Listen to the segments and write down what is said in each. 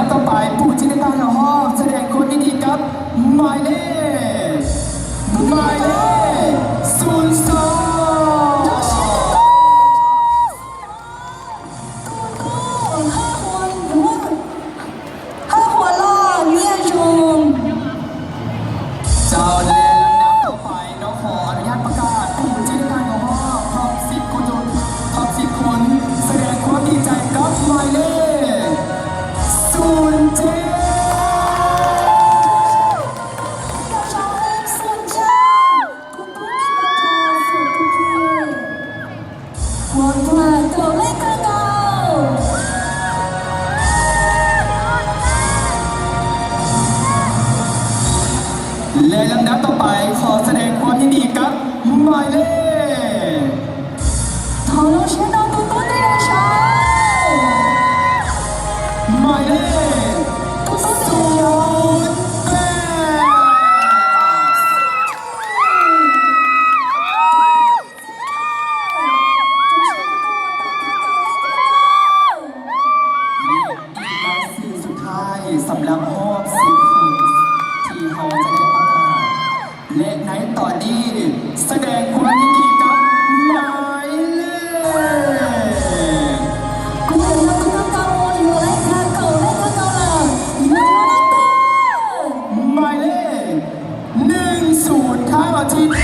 บต่อไปผู้ที่ได้การเข้าห้องแสดงความยินดีกับหมายเลข02เจ้าและลำดับต่อไปน้องขออนุญาตประกาศผู้ที่ได้การเข้าห้องท็อป10คนท็อป10คนแสดงความดีใจกับหมายเลข07และลำดับต่อไปขอแสดงความยินดีกับหมายเลขหมายเลขสุดท้ายสำหรับรอบ10คนที่เขาจะได้ประกาศและในตอนนี้แสดงความยินดีกับหมายเลขหมายเลข10ข้าวอาทิตย์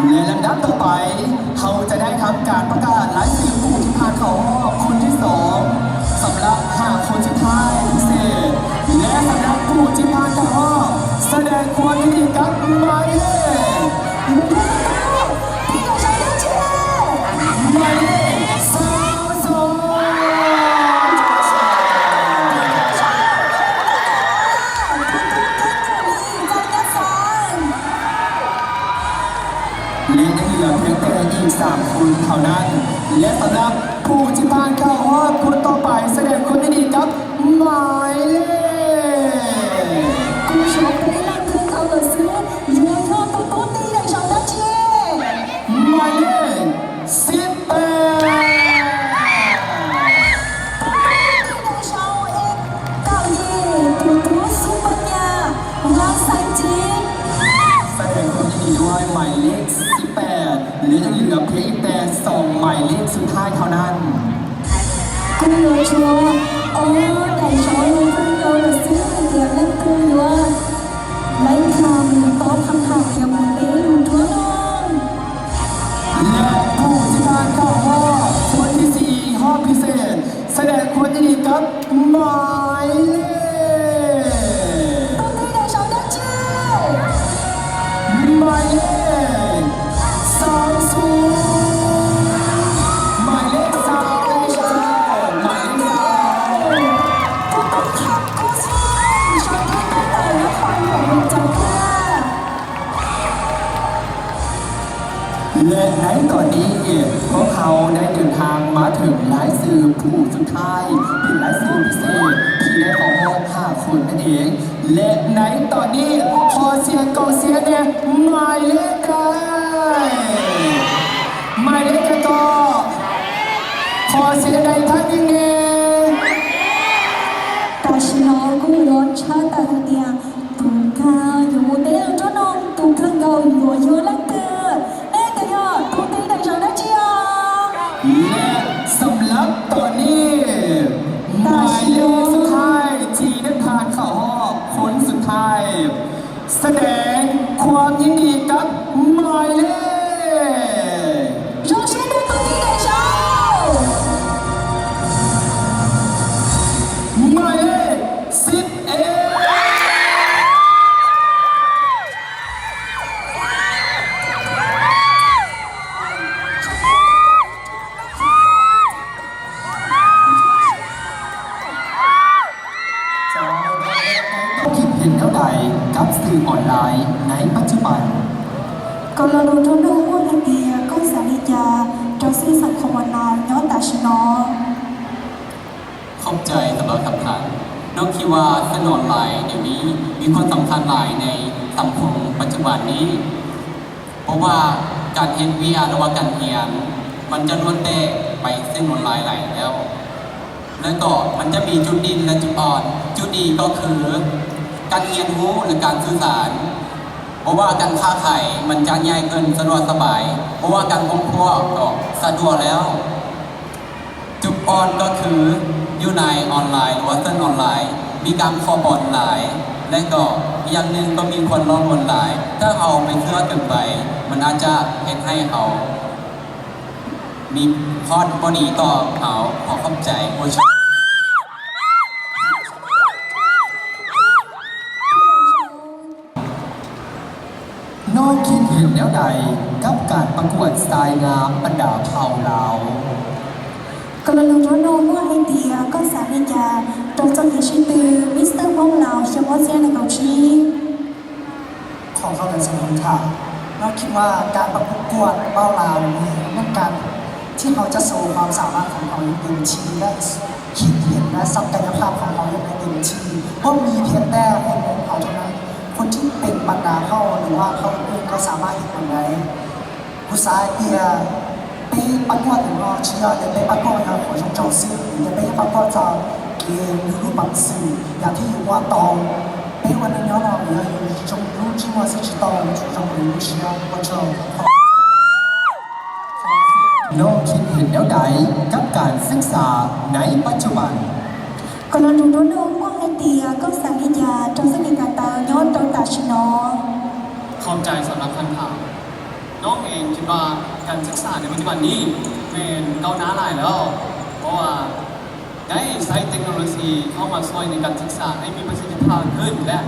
และลำดับต่อไปเขาจะได้ทำการประกาศรายชื่อผู้ที่ผ่านเข้ารอบคนที่2สำหรับ5คนสุดท้ายพิเศษและสำหรับผู้ที่ผ่านเข้ารอบแสดงความยินดีกับหมายเลขและยังเหลือเพียงแต่อีก3คนเท่านั้นและสำหรับผู้ที่ผ่านเข้ารอบคนต่อไปแสดงความยินดีกับหมายเลขหมายเลขแสดงความยินดีด้วยหมายเลข18และยังเหลือเพียงแต่2หมายเลขสุดท้ายเท่านั้นและผู้ที่ผ่านเข้ารอบคนที่4รอบพิเศษแสดงความยินดีกับหมายเลขหมายเลข30หมายเลขและในตอนนี้พวกเขาได้เดินทางมาถึงรายชื่อผู้สุดท้ายเป็นรายชื่อพิเศษที่ได้เข้ารอบ5คนนั่นเองและในตอนนี้ขอเสียงกองเชียร์แด่หมายเลขหมายเลขก็ขอเสียงใดท่านยังไงและสำหรับตอนนี้หมายเลขสุดท้ายที่ได้ผ่านเข้ารอบคนสุดท้ายแสดงความยินดีกับหมายเลขหมายเลข11 Kalau dulu mua yang dia kau sahaja trong siสังคมออนไลน์ย้อนตาชนอ เข้าใจสำหรับคำถามนอกคิดว่าสื่อออนไลน์เดี๋ยวนี้มีความสำคัญหลายในสังคมปัจจุบันนี้ เพราะว่าการเรียน VR หรือว่าการเรียนมันจะล้วนแต่ไปสื่อออนไลน์หลายแล้ว แล้วก็มันจะมีจุดดีและจุดอ่อน จุดดีก็คือการเรียนรู้หรือการสื่อสาร เพราะว่าการค้าขายมันจะง่ายเกินสะดวกสบาย เพราะว่าการค้นคว้าก็สะดวกแล้ว จุดอ่อนก็คืออยู่ในออนไลน์หรือว่าเส้นออนไลน์ มีการขอบอลหลาย และก็อีกอย่างหนึ่งก็มีคนร้องบนหลาย ถ้าเอาไปเชื่อเกินไป มันอาจจะเห็นให้เขามีพอดบอดีต่อเขาขอเข้าใจผู้ชม น้องคิดเห็นแล้วใดกับการประกวดสไตล์งามบรรดาเผ่าลาว Kalau dulu mua yang dia kau sahaja trong trong những suy tư Mr. Bông Lào cho bó xe là cầu chi ขอเข้ากันสมุนค่ะเราคิดว่าการประกวดเบ้าลาวนี้เป็นการที่เขาจะโชว์ความสามารถของเขาอย่างเต็มที่และคิดเห็นและศักยภาพของเขาอย่างเต็มที่เพราะมีเพียงแต่คนของเขาเท่านั้นคนที่เป็นบรรดาเขาหรือว่าเขาเองก็สามารถเห็นคนไหนผู้ชายเอียไปประกวดหรือว่าเชียร์ไปประกวดงานของช่องเจ้าซื่อหรือไปประกวดจากเกมหรือรูปบังสื่ออย่างที่อยู่ว่าตอง被我的鸟老爷有一种如今我是知道主张的路线或者 น้องคิดเห็นแล้วใดกับการศึกษาในปัจจุบัน Kalau dulu mua yang dia kau sahaja trong sự nghiệp kataย้อนตรงตาชนอ เข้าใจสำหรับคำถามน้องเองคิดว่าการศึกษาในปัจจุบันนี้เป็นก้าวหน้าหลายแล้ว เพราะว่าได้ใช้เทคโนโลยีเข้ามาช่วยในการศึกษาให้มีประสิทธิภาพขึ้นและ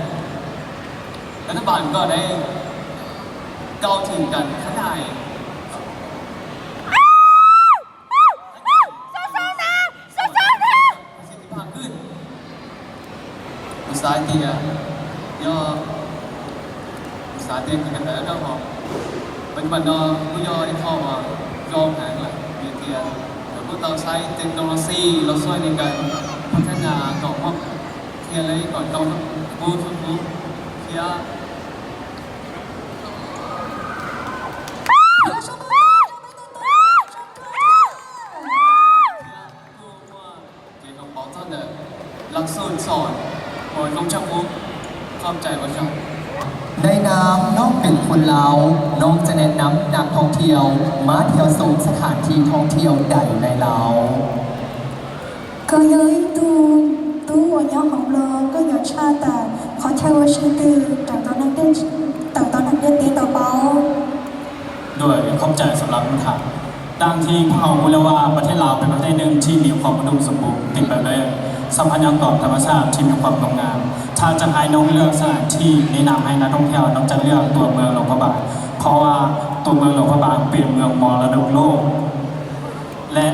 รัฐบาลก็ได้ก้าวถึงการพัฒนาประสิทธิภาพขึ้นอุตสาหกรรมย่ออุตสาหกรรมกันแต่ละหอบปัจจุบันเราผู้ย่อที่เข้ามายอมแข่งเลยมีเทียนแต่พวกเราใช้เทคโนโลยีเราช่วยในการพัฒนาก่อนว่าเทียนอะไรก่อนต้องพูดเทียนหลักสูตรสอนโดยลงช่างมุกเข้าใจว่าช่าง ในนามน้องเป็นคนลาว น้องจะแนะนำนักท่องเที่ยว มาเที่ยวชมสถานที่ท่องเที่ยวใดในลาว Có giới tu của nhóm học lơ có nhỏ cha tà khó theo suy tư tặng tao năng đến tí tàu báo ด้วยเข้าใจสำหรับคำถามดังที่พวกเรารู้แล้วว่าประเทศลาวเป็นประเทศหนึ่งที่มีความอุดมสมบูรณ์เต็มไปด้วยทรัพยากรธรรมชาติที่มีความงดงามถ้าจะให้น้องเลือกสถานที่แนะนำให้นักท่องเที่ยวน้องจะเลือกตัวเมืองหลวงพระบางเพราะว่าตัวเมืองหลวงพระบางเป็นเมืองมรดกโลกและ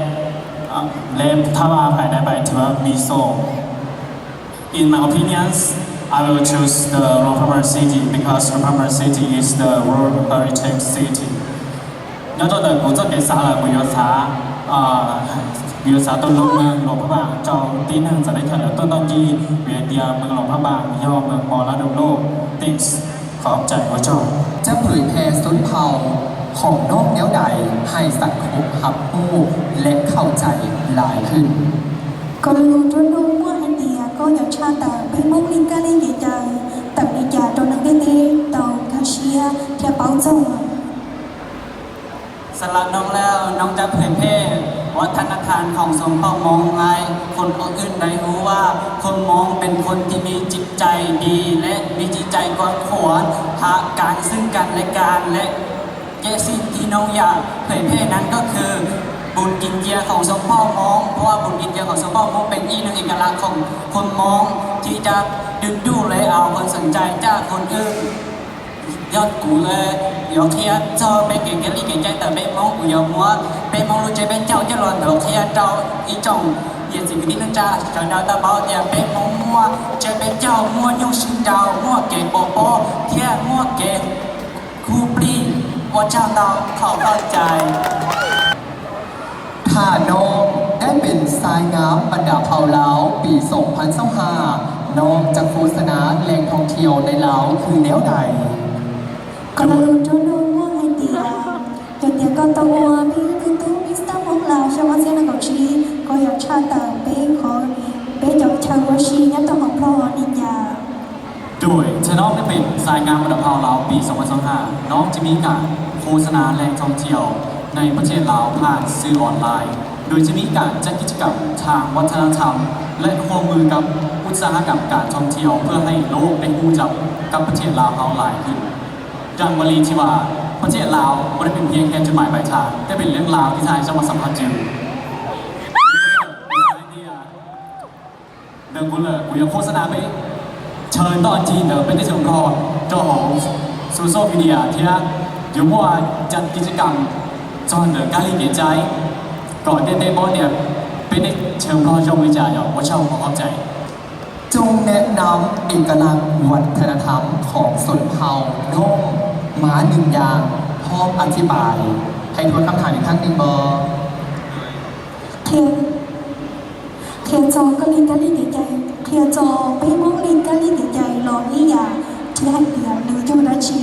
ถ้าว่าภายในใบถือว่ามีโซ่ In my opinions, I will choose the Rotterdam city because Rotterdam city is the World Heritage City. แล้วตัวเดิมผมจะเป็นสาระวิทยาศาสตร์วิทยาศาสตร์ต้นลูกเมืองหลวงพระบางจองตีหนึ่งจะได้เฉลิมต้นยีเวียนเดียเมืองหลวงพระบางย่อเมืองมรดกโลก Thanks ขอบใจว่าจอง จะเผยแพร่สุนเผ่าของน้องแนวใดให้สังคมหับผู้และเข้าใจหลายขึ้น Kalau dulu mua yang dia có nhỏ cha tà bên mông linh ca lên về trời tặng đi trả trong năng đến tí tàu cashier theo báo dòng สำหรับน้องแล้วน้องจะเผยแพร่วัฒนธรรมของสมเผ่ามองไงคนอื่นได้รู้ว่าคนมองเป็นคนที่มีจิตใจดีและมีจิตใจกว้างขวางหาการซึ่งกันและกันและสิ่งที่น้องอยากเผยแพร่นั้นก็คือบุญกินเจียของสมเผ่ามองเพราะว่าบุญกินเจียของสมเผ่ามองเป็นอีกหนึ่งเอกลักษณ์ของคนมองที่จะดึงดูดและเอาคนสนใจจากคนอื่นยอดกูเลยยอดเทียเจ้าเป็นเก่งกันลีเก่งใจแต่เป็นมองกูยอมมัวเป็นมองรู้ใจเป็นเจ้าจะหล่อนเถอะเทียเจ้าอีจ่องเย็นสิ่งที่นั่นจ้าจอยดาวตาเบาแต่เป็นมองมัวจะเป็นเจ้ามัวยุ่งชิงดาวมัวเก่งโปโปเทียมัวเก่งคูปลี ว่าเจ้าต้องขอเข้าใจ ถ้าน้องได้เป็นสายงามบรรดาเผ่าลาวปี 2025น้องจะโฆษณาแหล่งท่องเที่ยวในลาวคือแนวใด ก็เราจะรู้ว่าไอเดียเดี๋ยวก็ตัวพี่คือตัวมิสเตอร์ของเราชาวเซียนกับชีก็อยากชาติเป็นของเป็นจากชาวชีเนี่ยตัวของเรานิยา โดยชน้องได้เป็นสายงานระดับเผ่าลาวปี 2025น้องจะมีการโฆษณาแหล่งท่องเที่ยวในประเทศลาวผ่านสื่อออนไลน์ โดยจะมีการจัดกิจกรรมทางวัฒนธรรม และร่วมมือกับอุตสาหกรรมการท่องเที่ยวเพื่อให้โลกได้รู้จักกับประเทศลาวเฮาหลายขึ้นดังวลีที่ว่าประเทศลาวไม่ได้เป็นเพียงแค่จุดหมายปลายทางแต่เป็นเรื่องราวที่ทายจะมาสัมผัสอยู่เดิมกูเลยกูยังโฆษณาไปเชิญตอนจีนเดิมเป็นที่เชิงรอเจ้าของโซเชียลมีเดียที่นะอยู่เมื่อวานจัดกิจกรรมจอนเดิมการเรียนใจก่อนเดนบอลเนี่ยเป็นในเชิงรอจงวิจารณ์ว่าเช่าขอเข้าใจ จงแนะนำเอกลักษณ์วัฒนธรรมของชนเผ่าน้องหมาหนึ่งอย่างพร้อมอธิบาย ให้ทวนคำถามอีกครั้งหนึ่งบอ เทียนจอก็ลินก็ลินใหญ่เทียนจอไปมองลินก็ลินใหญ่หล่อนี่ยาที่ให้เดียหรือยูราชี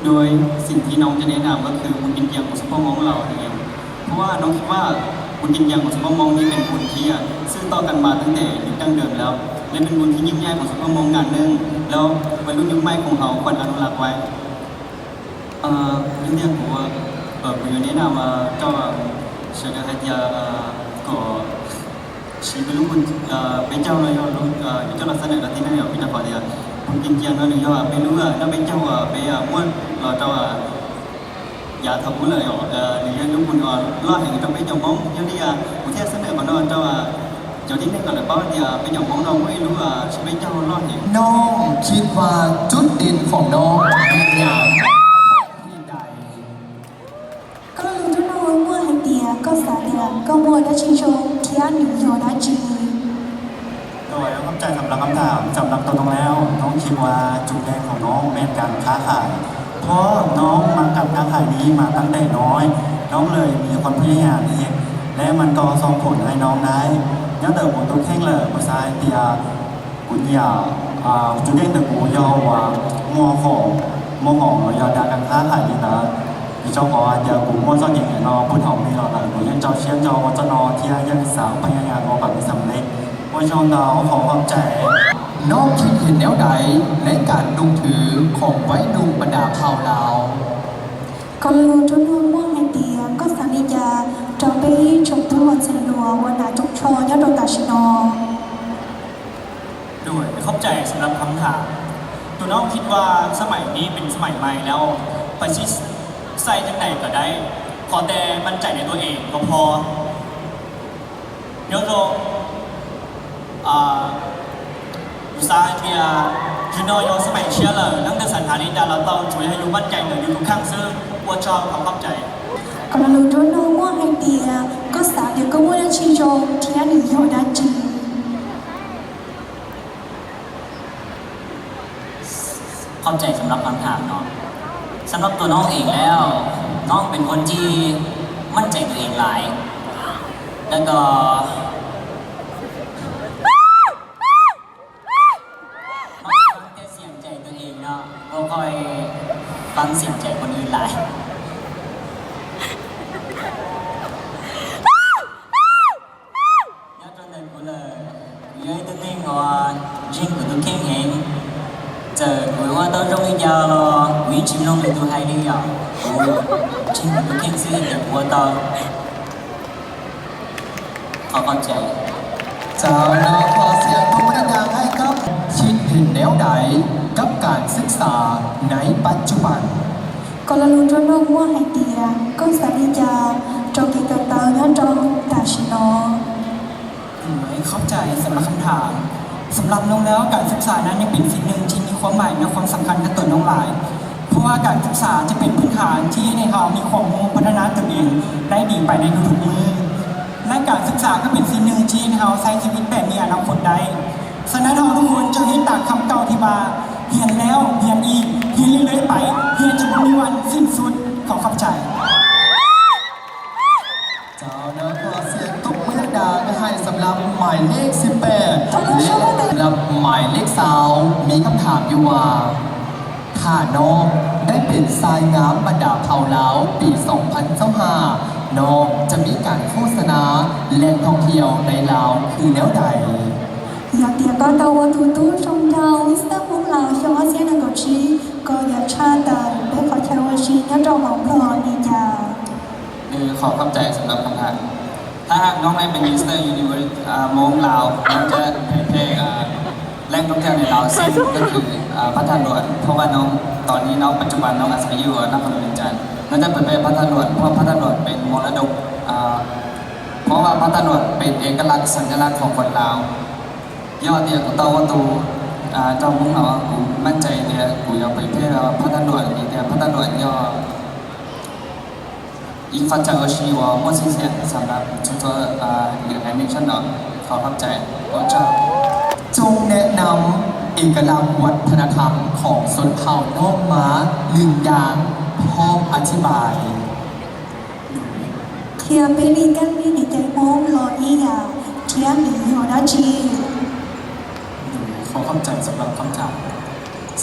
โดยสิ่งที่น้องจะแนะนำก็คือบุญกินเกียงของซุปเปอร์มองเราเองเพราะว่าน้องคิดว่าบุญกินเกียงของซุปเปอร์มองนี่เป็นบุญที่ซึ่งต่อกันมาตั้งแต่ยุคดั้งเดิมแล้วและเป็นบุญที่ยิ่งใหญ่ของซุปเปอร์มองงานหนึ่งแล้ววัยรุ่นยุคใหม่ของเขาควรอนุรักษ์ไว้เรื่องของบุญแนะนำก็เชื่อให้ยาก็ชีวิตลูกบุญเป็นเจ้าเลยลูกอยู่เจ้าลักษณะกับที่นั่นอยู่พิจารณาเดียบุญกินเกียงนั่นอยู่ว่าเป็นลูกนั่นเป็นเจ้าเป็นม้วนเราเจ้าอย่าทำบุญเลยหรือลูกบุญรอดแห่งจะเป็นเจ้ามองยังดีประเทศเสนอมาโน่นเจ้าเจ้าที่นั่นก็เลยบอกเดียเป็นเจ้ามองเราไม่รู้ชีวิตเจ้ารอดแห่ง น้องคิดว่าจุดเด่นของน้องเป็นอย่างที่ใด ก็รู้จะรู้ว่าไอเดียก็สาเดียก็มัวได้ชิงชงที่อันหนึ่งโยได้จี โดยเข้าใจสำหรับคำถามสำหรับตัวน้องแล้วน้องคิดว่าจุดแรกของน้องเป็นการค้าขายเพราะน้องมากับการขายนี้มาตั้งแต่น้อย น้องเลยมีความพยายามเองและมันก็ส่งผลให้น้องได้ย้อนเติมผลตัวแข่งเลยภาษาเดียกุญยาจุดเด่นตัวกูยาวว่ามัวของยาวดาการค้าขายนี่นะอีเจ้าของเดียกูมัวเจ้าหญิงเนาะพูดถึงมีเราเลยกูยังเจ้าเชี่ยเจ้าว่าเจ้านอที่ยังสาวพยายามว่าแบบมีสำเร็จว่าชาวนาขอความใจ น้องคิดเห็นแนวใดในการดุงถือของไว้ดุงบรรดาเผ่าลาว ก็รู้จะรู้ว่าไอเดียก็สัญญาจะไปชมทุกวันเซนัววันไหนจงชอยอดตาชินอ ด้วยเข้าใจสำหรับคำถามตัวน้องคิดว่าสมัยนี้เป็นสมัยใหม่แล้วไปซิใส่จังไหนก็ได้ขอแต่มั่นใจในตัวเองก็พอเดี๋ยวเราอุตสาหกรรมยูโนโยสมัยเชียร์เลยตั้งแต่สันฐานนี้ดาราต้องช่วยให้รู้มั่นใจเหนืออยู่ทุกข้างซึ่งว่าชอบความเข้าใจ ก็รู้จะรู้ว่าไอเดียก็สาเดียก็มัวได้ชิงชงที่อันหนึ่งโยได้จี เข้าใจสำหรับคำถามเนาะสำหรับตัวน้องเองแล้วน้องเป็นคนที่มั่นใจตัวเองหลาย แล้วก็น้องฟังแต่เสียงใจตัวเองเนาะก็ค่อยฟังเสียงใจคนอื่นหลายnhớ cho nên của là với tôi tin là riêng của tôi khen hẹn giờ buổi qua tôi trong bây giờ quý chim non thì tôi hay đi rồi riêng của tôi khen sự hiện đẹp của tôi họ con chạy เจ้าน้องขอเสียงปรบมือดังๆให้กับคิดเห็นแนวใดกับการศึกษาในปัจจุบัน ก็รู้จะรู้ว่าไอเดียก็สัญญาจงกิจตาและจงตาชินอ เข้าใจสำหรับคำถามสำหรับน้องแล้วการศึกษานั้นยังเป็นสิ่งหนึ่งที่มีความหมายและความสำคัญกับตัวน้องหลายเพราะว่าการศึกษาจะเป็นพื้นฐานที่ให้เรามีความรู้พัฒนาตัวเองได้ดีไปในทุกๆมือและการศึกษาก็เป็นสิ่งหนึ่งที่ให้เราใช้ชีวิตแบบมีอนาคตได้ฉะนั้นเราทุกคนจะเห็นตามคำเก่าที่ว่า เฮียนแล้วเฮียนอีกเฮียนเรื่อยๆไปเฮียนจนมีวันสิ้นสุดขอขอบใจ เจ้าเนื้อก็เสียงตุ๊กมือดังให้สำหรับหมายเลข 18และสำหรับหมายเลข20มีคำถามอยู่ว่าถ้าน้องได้เป็นทรายงามบรรดาเผ่าลาวปี 2025น้องจะมีการโฆษณาแหล่งท่องเที่ยวในลาวคือแล้วใด อยากเดียก็ตาวตูตูชมดาววิสตาพวกเราชาวเซียนกอชีก็อยากชาตาเด็กขอชาวชีนักร้องของพลอดีจ้า ขอเข้าใจสำหรับคำถามถ้าหากน้องได้เป็นมิสเตอร์ยูนิเวอร์สมงลาวน้องจะเผยแพร่แหล่งท่องเที่ยวในลาวซึ่งก็คือพระธาตุหลวงเพราะว่าน้องตอนนี้น้องปัจจุบันน้องอาศัยอยู่นครหลวงจันทร์น้องจะเปิดเผยพระธาตุหลวงเพราะพระธาตุหลวงเป็นมรดกเพราะว่าพระธาตุหลวงเป็นเอกลักษณ์สัญลักษณ์ของคนลาวยอดเนี่ยกูเต้าว่าตูเจ้ามุ้งเรากูมั่นใจเนี่ยกูอยากไปเพื่อพระธาตุหลวงนี่เนี่ยพระธาตุหลวงย่ออีกฟังจากชีวะมั่วสิ่งเสียสำหรับชุมชนหรือแอนิเมชันเนาะขอเข้าใจว่าเจ้า จงแนะนำเอกลักษณ์วัฒนธรรมของชนเผ่าน้องม้าหนึ่งอย่างพร้อมอธิบาย เทียบไปลีกันมีในใจมองรออีกาเทียบหนีหัวหน้าชี ขอเข้าใจสำหรับคำถาม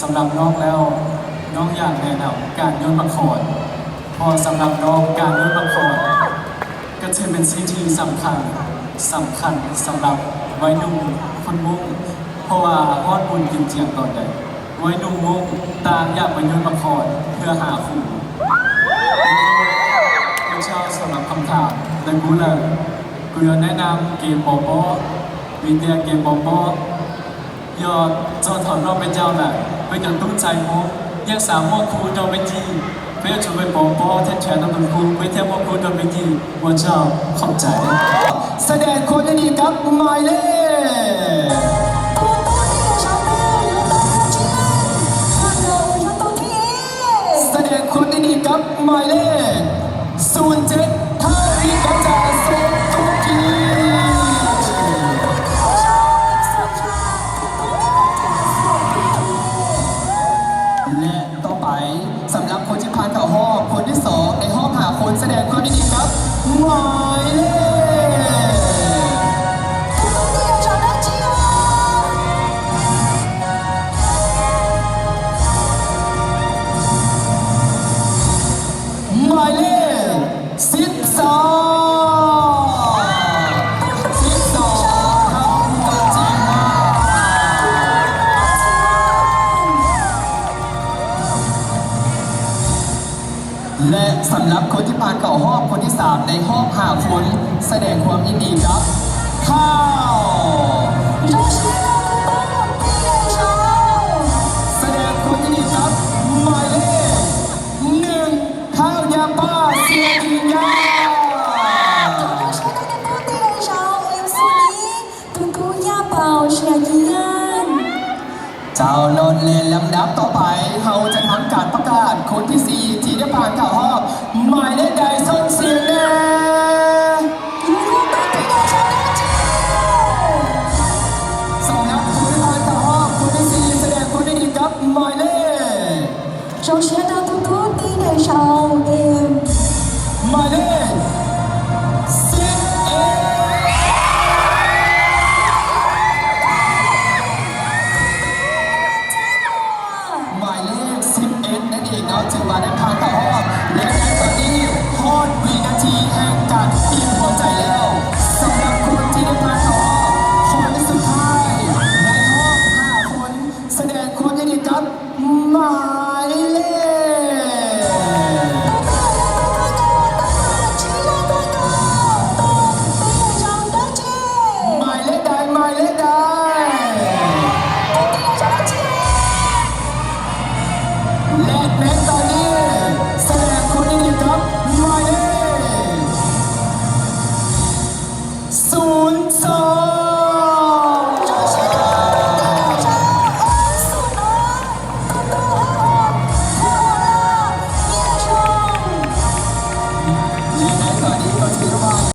สำหรับน้องแล้วน้องอยากแนะนำการโยนบังโคลนพอสำหรับน้องการโยนบังโคลนก็ถือเป็นสิ่งที่สำคัญสำหรับวัยหนุ่มคนมุ่งเพราะว่าฮอดบุญกินเจียงตอนใดวัยหนุ่มมุ่งต่างอยากไปโยนบังโคลนเพื่อหาคู่ผู้เช่าสำหรับคำถามในกูเลยกูจะแนะนำเกมโปโป้วิดีโอเกมโปโป้ยอดจอถอนรอบเป็นเจ้าหน่ะไปจนตุ้งใจมุกยังสามโมคูโดนไปจีเพื่อช่วยโปโป้แทนแชร์น้ำมันคูไปเที่ยวโมคูโดนไปจีวันเจ้าขอบใจ แสดงคนดีกับหมายเลขแสดงคนดีกับหมายเลข07ท่าริกาจาเซทุกีและต่อไปสำหรับคนที่ผ่านเข้าห้องคนที่2ในห้องหาคนแสดงความดีครับหมายเลขหมายเลข12ครับก็จริงมากและสำหรับคนที่ผ่านเข้าห้องคนที่3ในห้องหาคนแสดงความยินดีครับข้าวแสดงความยินดีครับหมายเลข1ข้าวยาป้าเสียงยาเจ้านนท์เลนลำดับต่อไปเขาจะทำการประกาศคนที่4ที่ได้ผ่านเข้ารอบหมายเลขใด